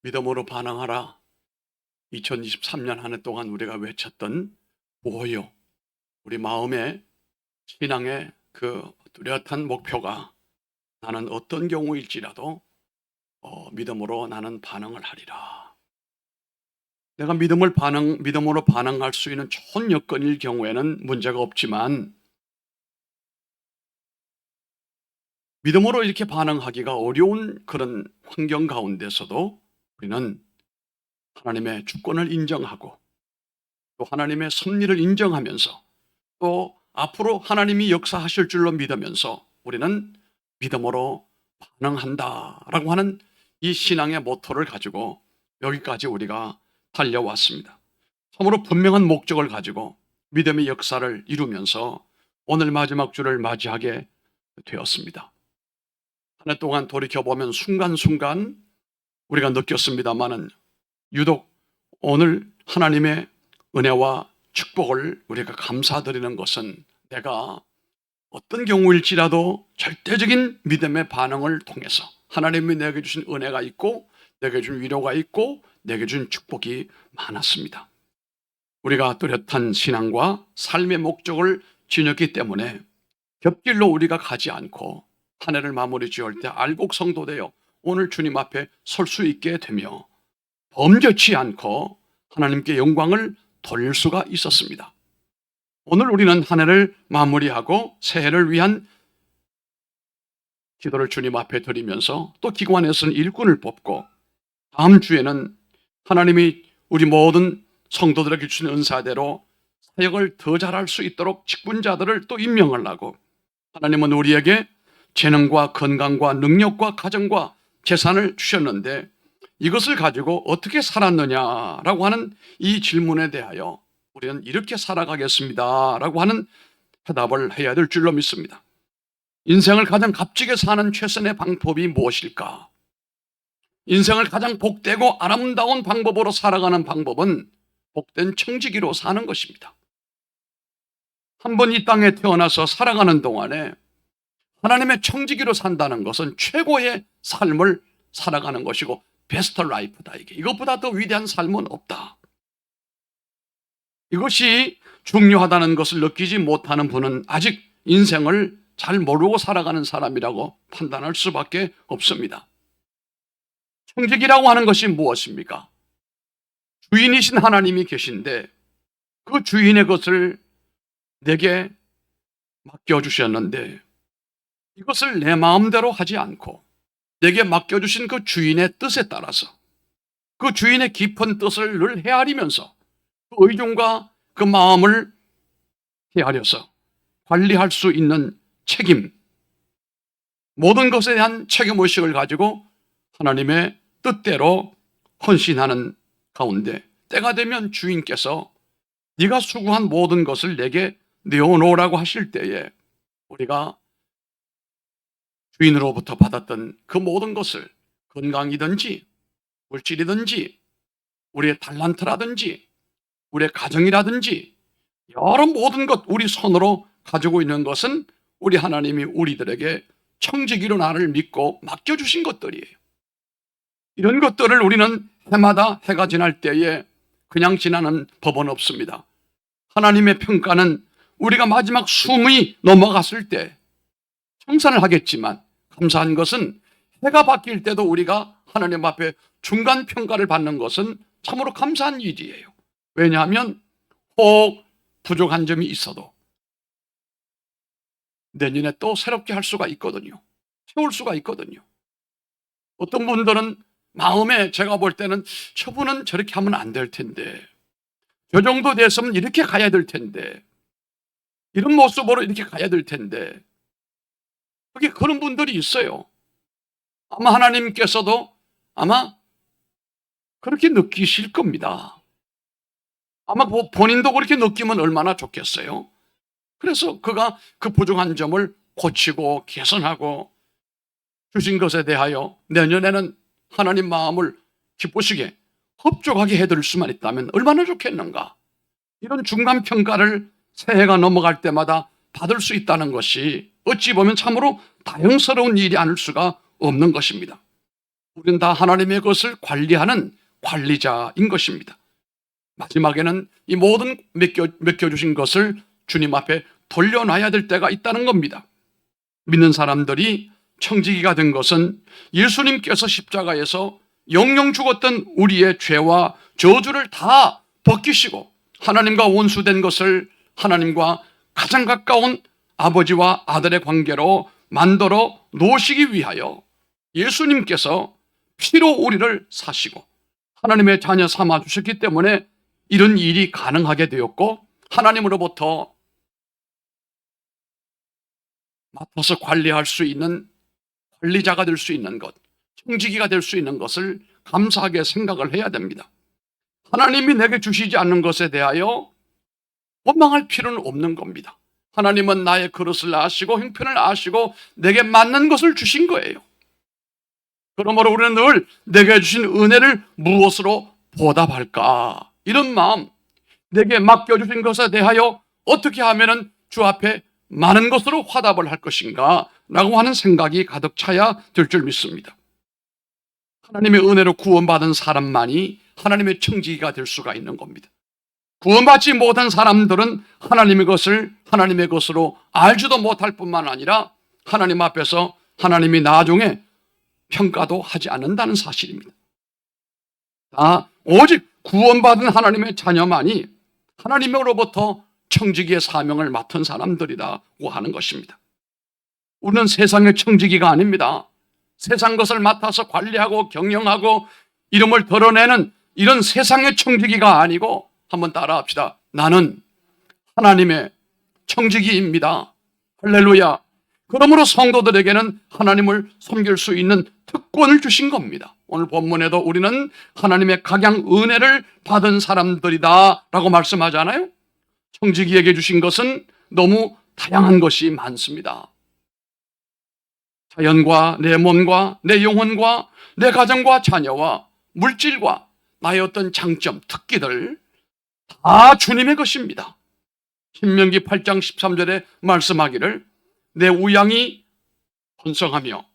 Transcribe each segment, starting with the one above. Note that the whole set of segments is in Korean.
믿음으로 반응하라. 2023년 한 해 동안 우리가 외쳤던 구호요. 우리 마음의 신앙의 그 뚜렷한 목표가 나는 어떤 경우일지라도 믿음으로 나는 반응을 하리라. 내가 믿음으로 반응할 수 있는 좋은 여건일 경우에는 문제가 없지만 믿음으로 이렇게 반응하기가 어려운 그런 환경 가운데서도 우리는 하나님의 주권을 인정하고 또 하나님의 섭리를 인정하면서 또 앞으로 하나님이 역사하실 줄로 믿으면서 우리는 믿음으로 반응한다라고 하는 이 신앙의 모토를 가지고 여기까지 우리가 달려왔습니다. 참으로 분명한 목적을 가지고 믿음의 역사를 이루면서 오늘 마지막 주를 맞이하게 되었습니다. 한 해 동안 돌이켜보면 순간순간 우리가 느꼈습니다마는 유독 오늘 하나님의 은혜와 축복을 우리가 감사드리는 것은 내가 어떤 경우일지라도 절대적인 믿음의 반응을 통해서 하나님이 내게 주신 은혜가 있고 내게 준 위로가 있고 내게 준 축복이 많았습니다. 우리가 뚜렷한 신앙과 삶의 목적을 지녔기 때문에 곁길로 우리가 가지 않고 한 해를 마무리 지을 때 알곡 성도되어 오늘 주님 앞에 설 수 있게 되며 범죄치 않고 하나님께 영광을 돌릴 수가 있었습니다. 오늘 우리는 한 해를 마무리하고 새해를 위한 기도를 주님 앞에 드리면서 또 기관에서는 일꾼을 뽑고 다음 주에는 하나님이 우리 모든 성도들에게 주신 은사대로 사역을 더 잘할 수 있도록 직분자들을 또 임명하려고 하나님은 우리에게 재능과 건강과 능력과 가정과 재산을 주셨는데 이것을 가지고 어떻게 살았느냐라고 하는 이 질문에 대하여 우리는 이렇게 살아가겠습니다라고 하는 대답을 해야 될 줄로 믿습니다. 인생을 가장 값지게 사는 최선의 방법이 무엇일까? 인생을 가장 복되고 아름다운 방법으로 살아가는 방법은 복된 청지기로 사는 것입니다. 한 번 이 땅에 태어나서 살아가는 동안에 하나님의 청지기로 산다는 것은 최고의 삶을 살아가는 것이고 베스트 라이프다. 이것보다 더 위대한 삶은 없다. 이것이 중요하다는 것을 느끼지 못하는 분은 아직 인생을 잘 모르고 살아가는 사람이라고 판단할 수밖에 없습니다. 청지기라고 하는 것이 무엇입니까? 주인이신 하나님이 계신데 그 주인의 것을 내게 맡겨주셨는데 이것을 내 마음대로 하지 않고 내게 맡겨주신 그 주인의 뜻에 따라서 그 주인의 깊은 뜻을 늘 헤아리면서 그 의중과 그 마음을 헤아려서 관리할 수 있는 책임, 모든 것에 대한 책임의식을 가지고 하나님의 뜻대로 헌신하는 가운데 때가 되면 주인께서 네가 수고한 모든 것을 내게 내어놓으라고 하실 때에 우리가 주인으로부터 받았던 그 모든 것을 건강이든지 물질이든지 우리의 달란트라든지 우리의 가정이라든지 여러 모든 것 우리 손으로 가지고 있는 것은 우리 하나님이 우리들에게 청지기로 나를 믿고 맡겨주신 것들이에요. 이런 것들을 우리는 해마다 해가 지날 때에 그냥 지나는 법은 없습니다. 하나님의 평가는 우리가 마지막 숨이 넘어갔을 때 청산을 하겠지만 감사한 것은 해가 바뀔 때도 우리가 하나님 앞에 중간 평가를 받는 것은 참으로 감사한 일이에요. 왜냐하면 혹 부족한 점이 있어도 내년에 또 새롭게 할 수가 있거든요. 채울 수가 있거든요. 어떤 분들은 마음에 제가 볼 때는 저분은 저렇게 하면 안 될 텐데 저 정도 됐으면 이렇게 가야 될 텐데 이런 모습으로 이렇게 가야 될 텐데 그게 그런 분들이 있어요. 아마 하나님께서도 아마 그렇게 느끼실 겁니다. 아마 본인도 그렇게 느끼면 얼마나 좋겠어요. 그래서 그가 그 부족한 점을 고치고 개선하고 주신 것에 대하여 내년에는 하나님 마음을 기쁘시게 흡족하게 해드릴 수만 있다면 얼마나 좋겠는가. 이런 중간평가를 새해가 넘어갈 때마다 받을 수 있다는 것이 어찌 보면 참으로 다행스러운 일이 아닐 수가 없는 것입니다. 우리는 다 하나님의 것을 관리하는 관리자인 것입니다. 마지막에는 이 모든 맡겨주신 것을 주님 앞에 돌려놔야 될 때가 있다는 겁니다. 믿는 사람들이 청지기가 된 것은 예수님께서 십자가에서 영영 죽었던 우리의 죄와 저주를 다 벗기시고 하나님과 원수된 것을 하나님과 가장 가까운 아버지와 아들의 관계로 만들어 놓으시기 위하여 예수님께서 피로 우리를 사시고 하나님의 자녀 삼아 주셨기 때문에 이런 일이 가능하게 되었고, 하나님으로부터 맡아서 관리할 수 있는 관리자가 될 수 있는 것, 청지기가 될 수 있는 것을 감사하게 생각을 해야 됩니다. 하나님이 내게 주시지 않는 것에 대하여 원망할 필요는 없는 겁니다. 하나님은 나의 그릇을 아시고 형편을 아시고 내게 맞는 것을 주신 거예요. 그러므로 우리는 늘 내게 주신 은혜를 무엇으로 보답할까? 이런 마음, 내게 맡겨주신 것에 대하여 어떻게 하면 주 앞에 많은 것으로 화답을 할 것인가? 라고 하는 생각이 가득 차야 될 줄 믿습니다. 하나님의 은혜로 구원받은 사람만이 하나님의 청지기가 될 수가 있는 겁니다. 구원받지 못한 사람들은 하나님의 것을 하나님의 것으로 알지도 못할 뿐만 아니라 하나님 앞에서 하나님이 나중에 평가도 하지 않는다는 사실입니다. 오직 구원받은 하나님의 자녀만이 하나님으로부터 청지기의 사명을 맡은 사람들이라고 하는 것입니다. 우리는 세상의 청지기가 아닙니다. 세상 것을 맡아서 관리하고 경영하고 이름을 드러내는 이런 세상의 청지기가 아니고, 한번 따라합시다. 나는 하나님의 청지기입니다. 할렐루야. 그러므로 성도들에게는 하나님을 섬길 수 있는 특권을 주신 겁니다. 오늘 본문에도 우리는 하나님의 각양 은혜를 받은 사람들이다 라고 말씀하잖아요. 청지기에게 주신 것은 너무 다양한 것이 많습니다. 자연과 내 몸과 내 영혼과 내 가정과 자녀와 물질과 나의 어떤 장점, 특기들 다 주님의 것입니다. 신명기 8장 13절에 말씀하기를 내 우양이 번성하며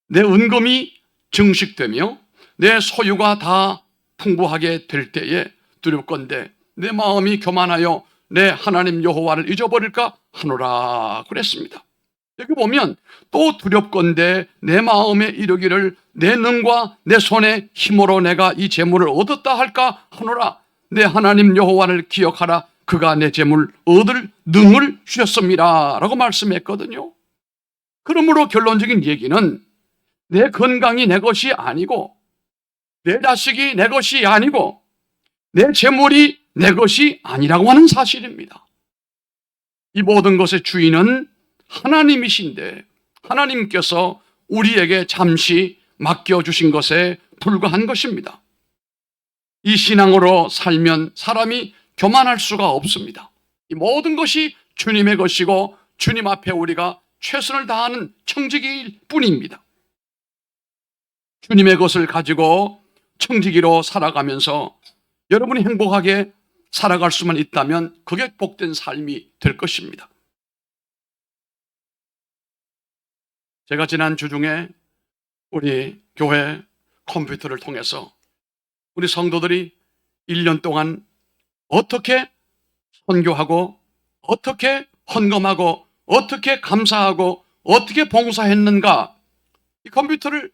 내 은금이 증식되며 내 소유가 다 풍부하게 될 때에 두렵건대 내 마음이 교만하여 내 하나님 여호와를 잊어버릴까 하노라 그랬습니다. 여기 보면 또 두렵건대 내 마음에 이르기를 내 능과 내 손의 힘으로 내가 이 재물을 얻었다 할까 하노라. 내 하나님 여호와를 기억하라. 그가 내 재물 얻을 능을 주셨습니다 라고 말씀했거든요. 그러므로 결론적인 얘기는 내 건강이 내 것이 아니고 내 자식이 내 것이 아니고 내 재물이 내 것이 아니라고 하는 사실입니다. 이 모든 것의 주인은 하나님이신데 하나님께서 우리에게 잠시 맡겨주신 것에 불과한 것입니다. 이 신앙으로 살면 사람이 교만할 수가 없습니다. 이 모든 것이 주님의 것이고 주님 앞에 우리가 최선을 다하는 청지기일 뿐입니다. 주님의 것을 가지고 청지기로 살아가면서 여러분이 행복하게 살아갈 수만 있다면 그게 복된 삶이 될 것입니다. 제가 지난 주 중에 우리 교회 컴퓨터를 통해서 우리 성도들이 1년 동안 어떻게 선교하고 어떻게 헌금하고 어떻게 감사하고 어떻게 봉사했는가, 이 컴퓨터를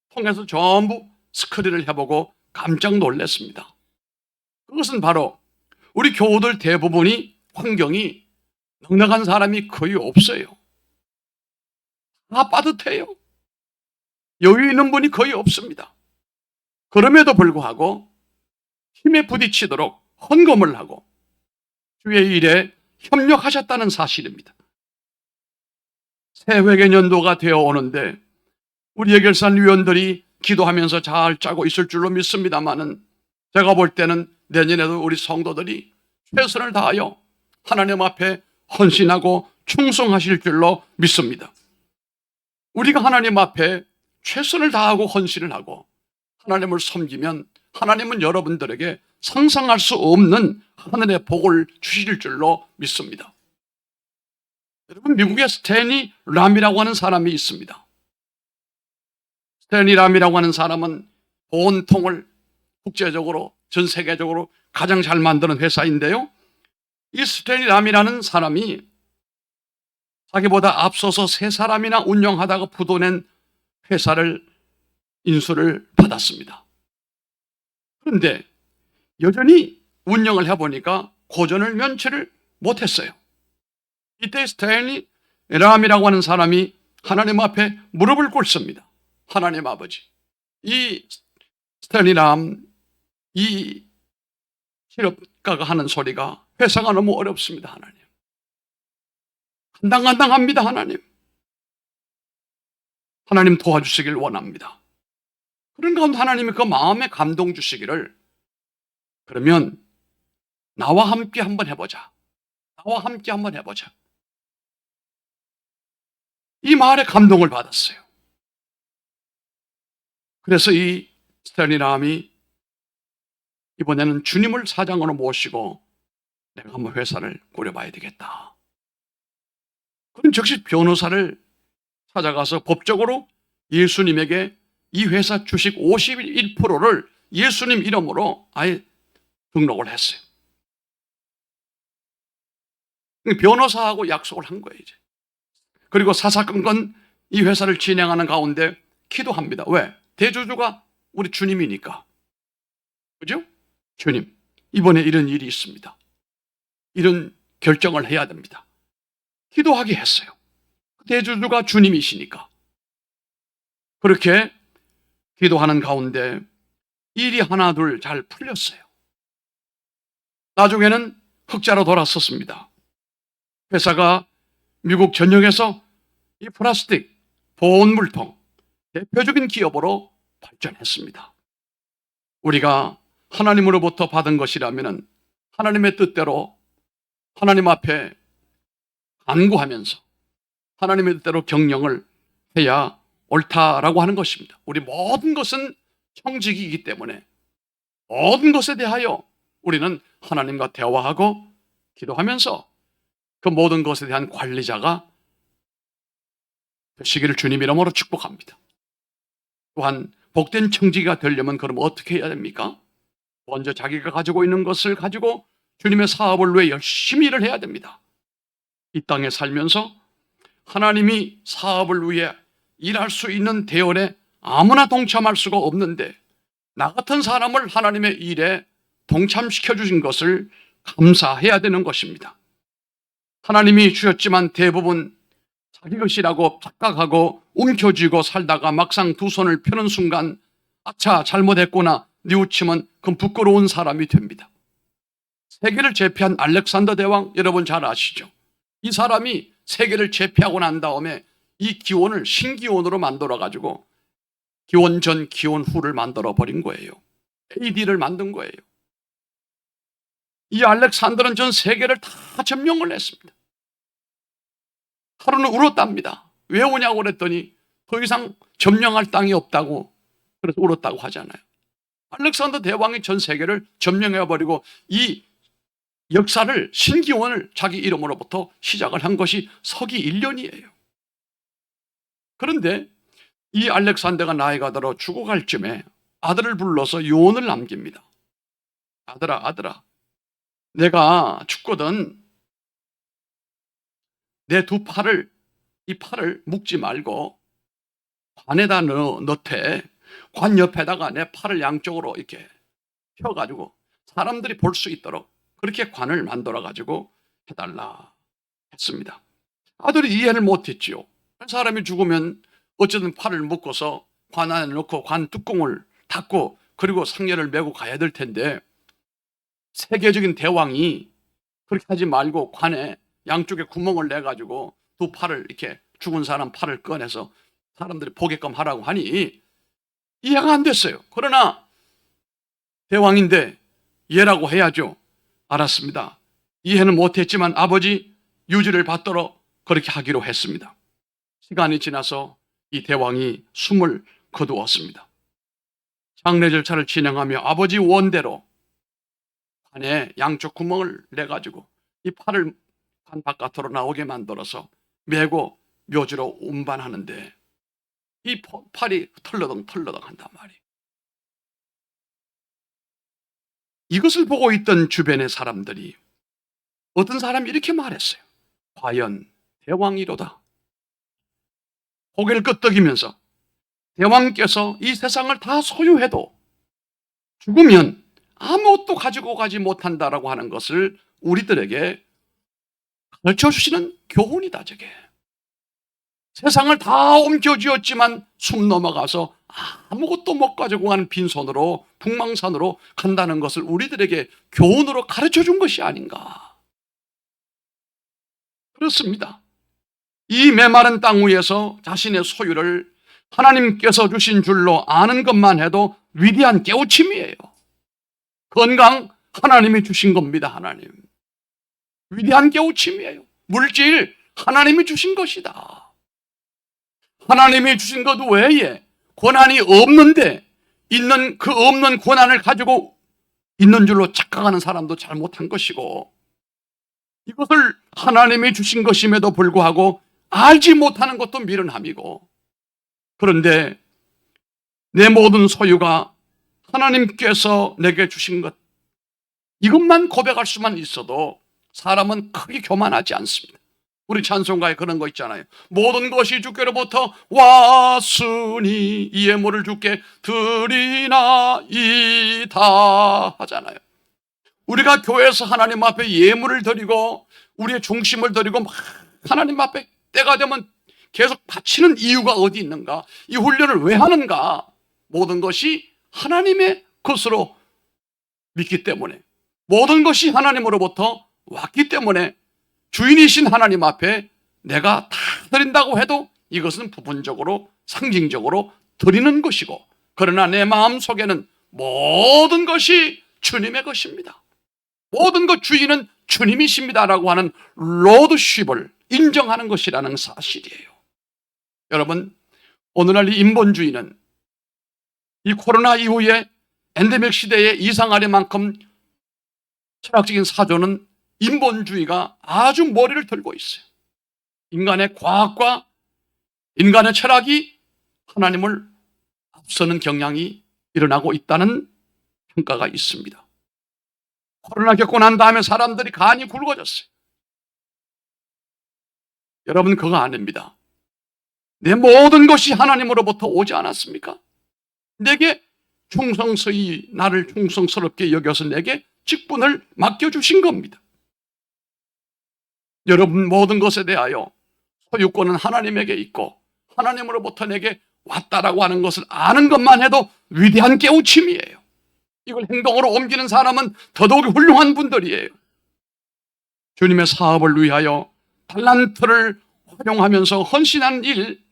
통해서 전부 스크린을 해보고 깜짝 놀랐습니다. 그것은 바로 우리 교우들 대부분이 환경이 넉넉한 사람이 거의 없어요. 다 빠듯해요. 여유 있는 분이 거의 없습니다. 그럼에도 불구하고 힘에 부딪히도록 헌금을 하고 주의 일에 협력하셨다는 사실입니다. 새 회계년도가 되어 오는데 우리 예결산 위원들이 기도하면서 잘 짜고 있을 줄로 믿습니다만은, 제가 볼 때는 내년에도 우리 성도들이 최선을 다하여 하나님 앞에 헌신하고 충성하실 줄로 믿습니다. 우리가 하나님 앞에 최선을 다하고 헌신을 하고 하나님을 섬기면 하나님은 여러분들에게 상상할 수 없는 하늘의 복을 주실 줄로 믿습니다. 여러분, 미국에 스탠리 람이라고 하는 사람이 있습니다. 스탠리람이라고 하는 사람은 보온통을 국제적으로 전 세계적으로 가장 잘 만드는 회사인데요. 이 스탠리람이라는 사람이 자기보다 앞서서 세 사람이나 운영하다가 부도낸 회사를 인수를 받았습니다. 그런데 여전히 운영을 해보니까 고전을 면치를 못했어요. 이때 스탠리 람이라고 하는 사람이 하나님 앞에 무릎을 꿇습니다. 하나님 아버지, 이 스탠리 람, 이 실업가가 하는 소리가 회사가 너무 어렵습니다. 하나님, 간당간당합니다. 하나님 도와주시길 원합니다. 그런 가운데 하나님이 그 마음에 감동 주시기를, 그러면 나와 함께 한번 해보자. 나와 함께 한번 해보자. 이 말에 감동을 받았어요. 그래서 이 스탠리람이 이번에는 주님을 사장으로 모시고 내가 한번 회사를 꾸려봐야 되겠다. 그럼 즉시 변호사를 찾아가서 법적으로 예수님에게 이 회사 주식 51%를 예수님 이름으로 아예 등록을 했어요. 변호사하고 약속을 한 거예요, 이제. 그리고 사사건건 이 회사를 진행하는 가운데 기도합니다. 왜? 대주주가 우리 주님이니까. 그죠? 주님, 이번에 이런 일이 있습니다. 이런 결정을 해야 됩니다. 기도하게 했어요. 대주주가 주님이시니까. 그렇게 기도하는 가운데 일이 하나 둘 잘 풀렸어요. 나중에는 흑자로 돌아섰습니다. 회사가 미국 전역에서 이 플라스틱 보온 물통 대표적인 기업으로 발전했습니다. 우리가 하나님으로부터 받은 것이라면 하나님의 뜻대로 하나님 앞에 간구하면서 하나님의 뜻대로 경영을 해야 옳다라고 하는 것입니다. 우리 모든 것은 청직이기 때문에 모든 것에 대하여 우리는 하나님과 대화하고 기도하면서 그 모든 것에 대한 관리자가 되시기를 주님 이름으로 축복합니다. 또한 복된 청지기가 되려면 그럼 어떻게 해야 됩니까? 먼저 자기가 가지고 있는 것을 가지고 주님의 사업을 위해 열심히 일을 해야 됩니다. 이 땅에 살면서 하나님이 사업을 위해 일할 수 있는 대열에 아무나 동참할 수가 없는데 나 같은 사람을 하나님의 일에 동참시켜 주신 것을 감사해야 되는 것입니다. 하나님이 주셨지만 대부분 자기 것이라고 착각하고 움켜쥐고 살다가 막상 두 손을 펴는 순간 아차 잘못했구나 뉘우치면 그건 부끄러운 사람이 됩니다. 세계를 제패한 알렉산더 대왕 여러분 잘 아시죠? 이 사람이 세계를 제패하고 난 다음에 이 기원을 신기원으로 만들어 가지고 기원 전 기원 후를 만들어 버린 거예요. AD를 만든 거예요. 이 알렉산더는 전 세계를 다 점령을 했습니다. 하루는 울었답니다. 왜 우냐고 그랬더니 더 이상 점령할 땅이 없다고, 그래서 울었다고 하잖아요. 알렉산더 대왕이 전 세계를 점령해버리고 이 역사를 신기원을 자기 이름으로부터 시작을 한 것이 서기 1년이에요. 그런데 이 알렉산더가 나이가 들어 죽어갈 쯤에 아들을 불러서 유언을 남깁니다. 아들아, 내가 죽거든 내 두 팔을, 이 팔을 묶지 말고 관에다 넣되 관 옆에다가 내 팔을 양쪽으로 이렇게 펴가지고 사람들이 볼 수 있도록 그렇게 관을 만들어가지고 해달라 했습니다. 아들이 이해를 못했지요. 사람이 죽으면 어쨌든 팔을 묶어서 관 안에 넣고 관 뚜껑을 닫고 그리고 상렬을 메고 가야 될 텐데 세계적인 대왕이 그렇게 하지 말고 관에 양쪽에 구멍을 내가지고 두 팔을 이렇게 죽은 사람 팔을 꺼내서 사람들이 보게끔 하라고 하니 이해가 안 됐어요. 그러나 대왕인데 이해라고 해야죠. 알았습니다. 이해는 못했지만 아버지 유지를 받도록 그렇게 하기로 했습니다. 시간이 지나서 이 대왕이 숨을 거두었습니다. 장례 절차를 진행하며 아버지 원대로 관에 양쪽 구멍을 내가지고 이 팔을 관 바깥으로 나오게 만들어서 메고 묘지로 운반하는데 이 팔이 털러덩 한단 말이에요. 이것을 보고 있던 주변의 사람들이, 어떤 사람이 이렇게 말했어요. 과연 대왕이로다. 고개를 끄덕이면서 대왕께서 이 세상을 다 소유해도 죽으면 아무것도 가지고 가지 못한다라고 하는 것을 우리들에게 가르쳐 주시는 교훈이다, 저게. 세상을 다 옮겨쥐었지만 숨 넘어가서 아무것도 못 가지고 가는 빈손으로 북망산으로 간다는 것을 우리들에게 교훈으로 가르쳐 준 것이 아닌가. 그렇습니다. 이 메마른 땅 위에서 자신의 소유를 하나님께서 주신 줄로 아는 것만 해도 위대한 깨우침이에요. 건강 하나님이 주신 겁니다. 하나님. 위대한 깨우침이에요. 물질 하나님이 주신 것이다. 하나님이 주신 것 외에 권한이 없는데 있는 그 없는 권한을 가지고 있는 줄로 착각하는 사람도 잘못한 것이고, 이것을 하나님이 주신 것임에도 불구하고 알지 못하는 것도 미련함이고, 그런데 내 모든 소유가 하나님께서 내게 주신 것, 이것만 고백할 수만 있어도 사람은 크게 교만하지 않습니다. 우리 찬송가에 그런 거 있잖아요. 모든 것이 주께로부터 왔으니 이 예물을 주께 드리나이다 하잖아요. 우리가 교회에서 하나님 앞에 예물을 드리고 우리의 중심을 드리고 막 하나님 앞에 때가 되면 계속 바치는 이유가 어디 있는가? 이 훈련을 왜 하는가? 모든 것이 하나님의 것으로 믿기 때문에, 모든 것이 하나님으로부터 왔기 때문에 주인이신 하나님 앞에 내가 다 드린다고 해도 이것은 부분적으로 상징적으로 드리는 것이고, 그러나 내 마음속에는 모든 것이 주님의 것입니다. 모든 것 주인은 주님이십니다라고 하는 로드십을 인정하는 것이라는 사실이에요. 여러분, 오늘날 이 인본주의는 이 코로나 이후에 엔데믹 시대에 이상하리만큼 철학적인 사조는 인본주의가 아주 머리를 들고 있어요. 인간의 과학과 인간의 철학이 하나님을 앞서는 경향이 일어나고 있다는 평가가 있습니다. 코로나 겪고 난 다음에 사람들이 간이 굵어졌어요. 여러분, 그거 아닙니다. 내 모든 것이 하나님으로부터 오지 않았습니까? 내게 충성스레 나를 충성스럽게 여겨서 내게 직분을 맡겨주신 겁니다. 여러분, 모든 것에 대하여 소유권은 하나님에게 있고 하나님으로부터 내게 왔다라고 하는 것을 아는 것만 해도 위대한 깨우침이에요. 이걸 행동으로 옮기는 사람은 더더욱 훌륭한 분들이에요. 주님의 사업을 위하여 달란트를 활용하면서 헌신하는 일,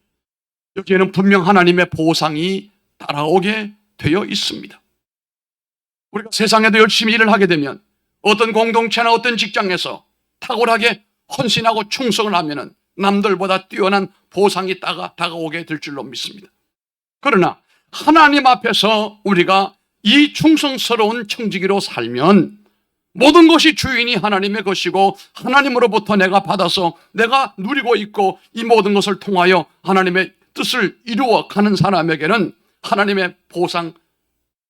여기에는 분명 하나님의 보상이 따라오게 되어 있습니다. 우리가 세상에도 열심히 일을 하게 되면 어떤 공동체나 어떤 직장에서 탁월하게 헌신하고 충성을 하면 남들보다 뛰어난 보상이 다가오게 될 줄로 믿습니다. 그러나 하나님 앞에서 우리가 이 충성스러운 청지기로 살면 모든 것이 주인이 하나님의 것이고 하나님으로부터 내가 받아서 내가 누리고 있고, 이 모든 것을 통하여 하나님의 뜻을 이루어가는 사람에게는 하나님의 보상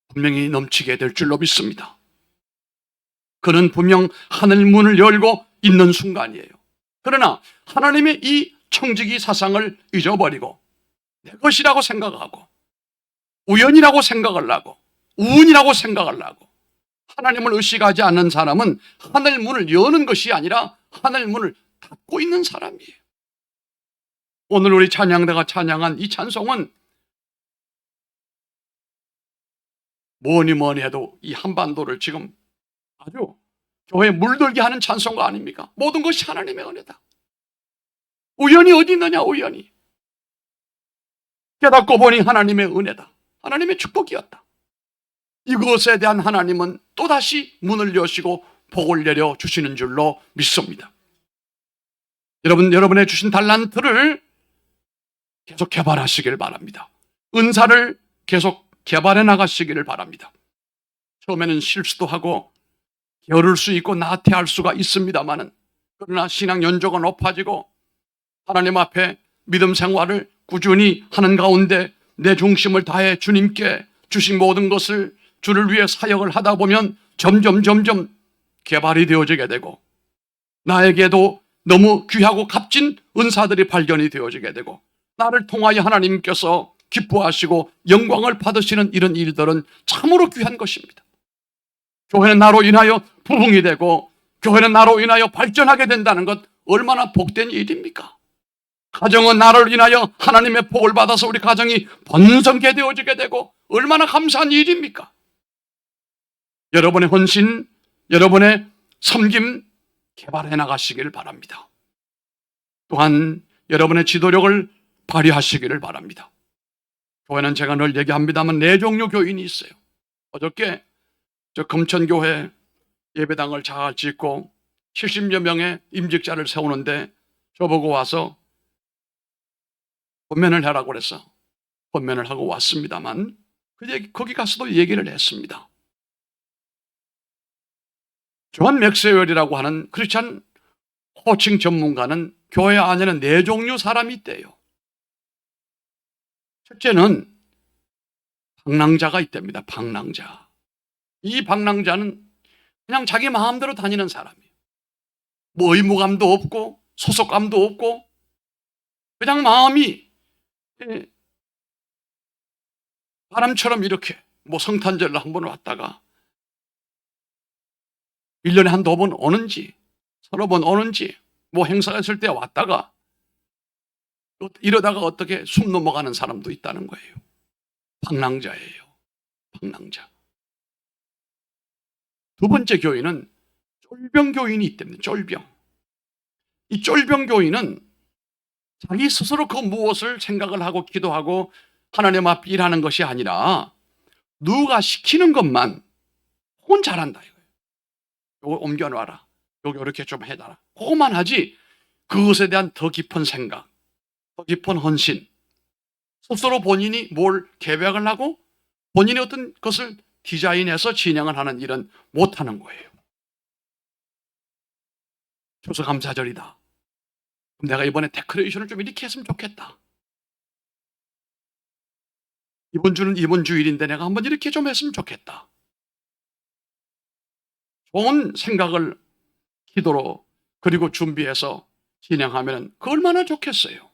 분명히 넘치게 될 줄로 믿습니다. 그는 분명 하늘 문을 열고 있는 순간이에요. 그러나 하나님의 이 청지기 사상을 잊어버리고 내 것이라고 생각하고 우연이라고 생각을 하고 운이라고 생각을 하고 하나님을 의식하지 않는 사람은 하늘 문을 여는 것이 아니라 하늘 문을 닫고 있는 사람이에요. 오늘 우리 찬양대가 찬양한 이 찬송은 뭐니 해도 이 한반도를 지금 아주 교회에 물들게 하는 찬송가 아닙니까? 모든 것이 하나님의 은혜다. 우연이 어디 있느냐, 우연이. 깨닫고 보니 하나님의 은혜다. 하나님의 축복이었다. 이것에 대한 하나님은 또다시 문을 여시고 복을 내려 주시는 줄로 믿습니다. 여러분의 주신 달란트를 계속 개발하시길 바랍니다. 은사를 계속 개발해 나가시기를 바랍니다. 처음에는 실수도 하고 게으를 수 있고 나태할 수가 있습니다만은, 그러나 신앙 연조가 높아지고 하나님 앞에 믿음 생활을 꾸준히 하는 가운데 내 중심을 다해 주님께 주신 모든 것을 주를 위해 사역을 하다 보면 점점 개발이 되어지게 되고, 나에게도 너무 귀하고 값진 은사들이 발견이 되어지게 되고, 나를 통하여 하나님께서 기뻐하시고 영광을 받으시는 이런 일들은 참으로 귀한 것입니다. 교회는 나로 인하여 부흥이 되고, 교회는 나로 인하여 발전하게 된다는 것, 얼마나 복된 일입니까? 가정은 나를 인하여 하나님의 복을 받아서 우리 가정이 번성케 되어지게 되고, 얼마나 감사한 일입니까? 여러분의 헌신, 여러분의 섬김 개발해 나가시기를 바랍니다. 또한 여러분의 지도력을 발휘하시기를 바랍니다. 교회는 제가 늘 얘기합니다만 네 종류 교인이 있어요. 어저께 저 금천교회 예배당을 잘 짓고 70여 명의 임직자를 세우는데 저보고 와서 권면을 하라고 그래서 권면을 하고 왔습니다만, 거기 가서도 얘기를 했습니다. 존 맥스웰이라고 하는 크리스찬 코칭 전문가는 교회 안에는 네 종류 사람이 있대요. 첫째는 방랑자가 있답니다. 방랑자. 이 방랑자는 그냥 자기 마음대로 다니는 사람이에요. 뭐 의무감도 없고 소속감도 없고 그냥 마음이 바람처럼 이렇게 뭐 성탄절로 한 번 왔다가 1년에 한두 번 오는지 서너 번 오는지 뭐 행사가 있을 때 왔다가 이러다가 어떻게 숨 넘어가는 사람도 있다는 거예요. 방랑자예요. 방랑자. 두 번째 교인은 쫄병 교인이 있답니다. 쫄병. 이 쫄병 교인은 자기 스스로 그 무엇을 생각을 하고 기도하고 하나님 앞에 일하는 것이 아니라 누가 시키는 것만 혹은 잘한다 이거예요. 요거 옮겨놔라. 요거 이렇게 좀 해달라. 그것만 하지 그것에 대한 더 깊은 생각, 더 깊은 헌신, 스스로 본인이 뭘 계획을 하고 본인이 어떤 것을 디자인해서 진행을 하는 일은 못하는 거예요. 추수감사절이다. 그럼 내가 이번에 데코레이션을 좀 이렇게 했으면 좋겠다. 이번 주는 이번 주일인데 내가 한번 이렇게 좀 했으면 좋겠다. 좋은 생각을 기도로 그리고 준비해서 진행하면 그 얼마나 좋겠어요.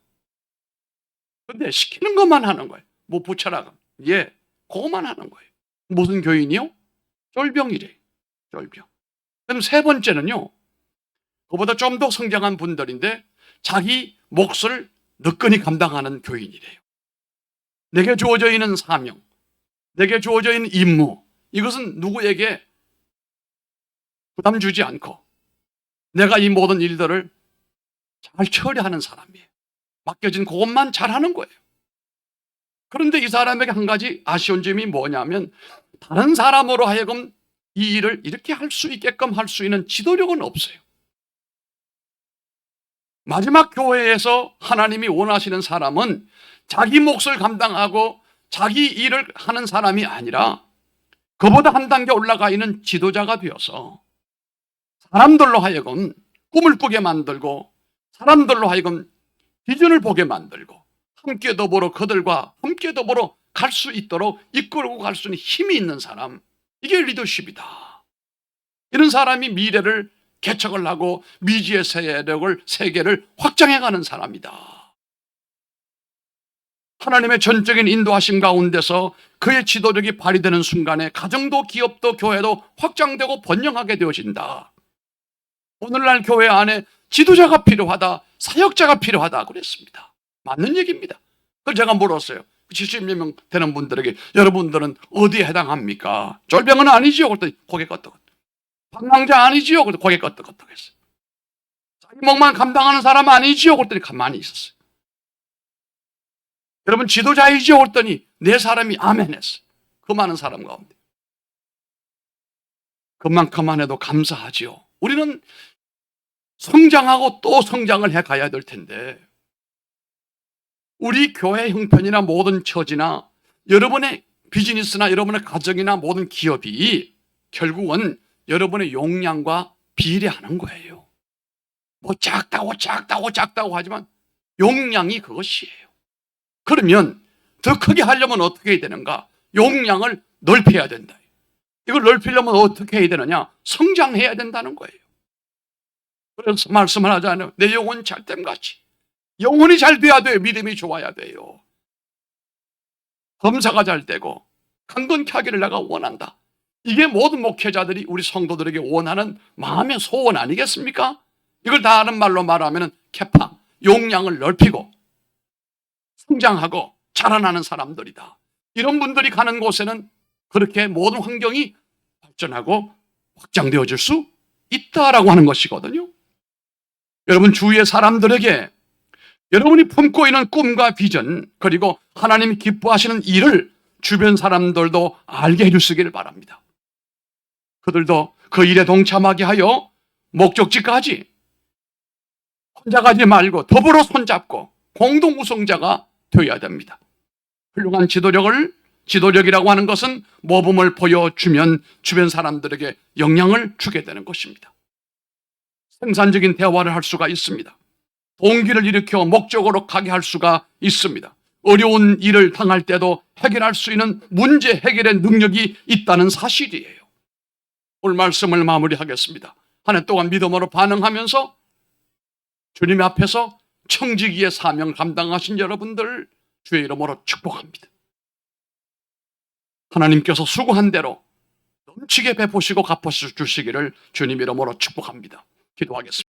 근데 시키는 것만 하는 거예요. 뭐 붙여라. 예, 그것만 하는 거예요. 무슨 교인이요? 쫄병이래. 쫄병. 그럼 세 번째는요. 그보다 좀 더 성장한 분들인데 자기 몫을 너끈히 감당하는 교인이래요. 내게 주어져 있는 사명, 내게 주어져 있는 임무, 이것은 누구에게 부담 주지 않고 내가 이 모든 일들을 잘 처리하는 사람이에요. 맡겨진 그것만 잘하는 거예요. 그런데 이 사람에게 한 가지 아쉬운 점이 뭐냐면 다른 사람으로 하여금 이 일을 이렇게 할 수 있게끔 할 수 있는 지도력은 없어요. 마지막 교회에서 하나님이 원하시는 사람은 자기 몫을 감당하고 자기 일을 하는 사람이 아니라 그보다 한 단계 올라가 있는 지도자가 되어서 사람들로 하여금 꿈을 꾸게 만들고 사람들로 하여금 비전을 보게 만들고 함께 더불어 그들과 함께 더불어 갈 수 있도록 이끌고 갈 수 있는 힘이 있는 사람, 이게 리더십이다. 이런 사람이 미래를 개척을 하고 미지의 세계를 확장해가는 사람이다. 하나님의 전적인 인도하심 가운데서 그의 지도력이 발휘되는 순간에 가정도 기업도 교회도 확장되고 번영하게 되어진다. 오늘날 교회 안에 지도자가 필요하다, 사역자가 필요하다 그랬습니다. 맞는 얘기입니다. 그걸 제가 물었어요. 70여 명 되는 분들에게 여러분들은 어디에 해당합니까? 쫄병은 아니지요? 그랬더니 고개 끄덕. 방랑자 아니지요? 그랬더니 고개 끄덕 했어요. 자기 몫만 감당하는 사람 아니지요? 그랬더니 가만히 있었어요. 여러분 지도자이지요? 그랬더니 네 사람이 아멘 했어요. 그 많은 사람 가운데. 그만큼만 해도 감사하지요. 우리는 성장하고 또 성장을 해 가야 될 텐데 우리 교회 형편이나 모든 처지나 여러분의 비즈니스나 여러분의 가정이나 모든 기업이 결국은 여러분의 용량과 비례하는 거예요. 뭐 작다고 하지만 용량이 그것이에요. 그러면 더 크게 하려면 어떻게 해야 되는가? 용량을 넓혀야 된다. 이걸 넓히려면 어떻게 해야 되느냐? 성장해야 된다는 거예요. 그래서 말씀을 하잖아요. 내 영혼 잘됨같이. 영혼이 잘 돼야 돼요. 믿음이 좋아야 돼요. 검사가 잘 되고 강건케 하기를 내가 원한다. 이게 모든 목회자들이 우리 성도들에게 원하는 마음의 소원 아니겠습니까? 이걸 다 아는 말로 말하면 케파, 용량을 넓히고 성장하고 자라나는 사람들이다. 이런 분들이 가는 곳에는 그렇게 모든 환경이 발전하고 확장되어질 수 있다라고 하는 것이거든요. 여러분 주위의 사람들에게 여러분이 품고 있는 꿈과 비전 그리고 하나님이 기뻐하시는 일을 주변 사람들도 알게 해주시기를 바랍니다. 그들도 그 일에 동참하게 하여 목적지까지 혼자 가지 말고 더불어 손잡고 공동 우승자가 되어야 됩니다. 훌륭한 지도력이라고 하는 것은 모범을 보여주면 주변 사람들에게 영향을 주게 되는 것입니다. 생산적인 대화를 할 수가 있습니다. 동기를 일으켜 목적으로 가게 할 수가 있습니다. 어려운 일을 당할 때도 해결할 수 있는 문제 해결의 능력이 있다는 사실이에요. 오늘 말씀을 마무리하겠습니다. 한 해 동안 믿음으로 반응하면서 주님 앞에서 청지기의 사명을 감당하신 여러분들 주의 이름으로 축복합니다. 하나님께서 수고한 대로 넘치게 베푸시고 갚아주시기를 주님 이름으로 축복합니다. 기도하겠습니다.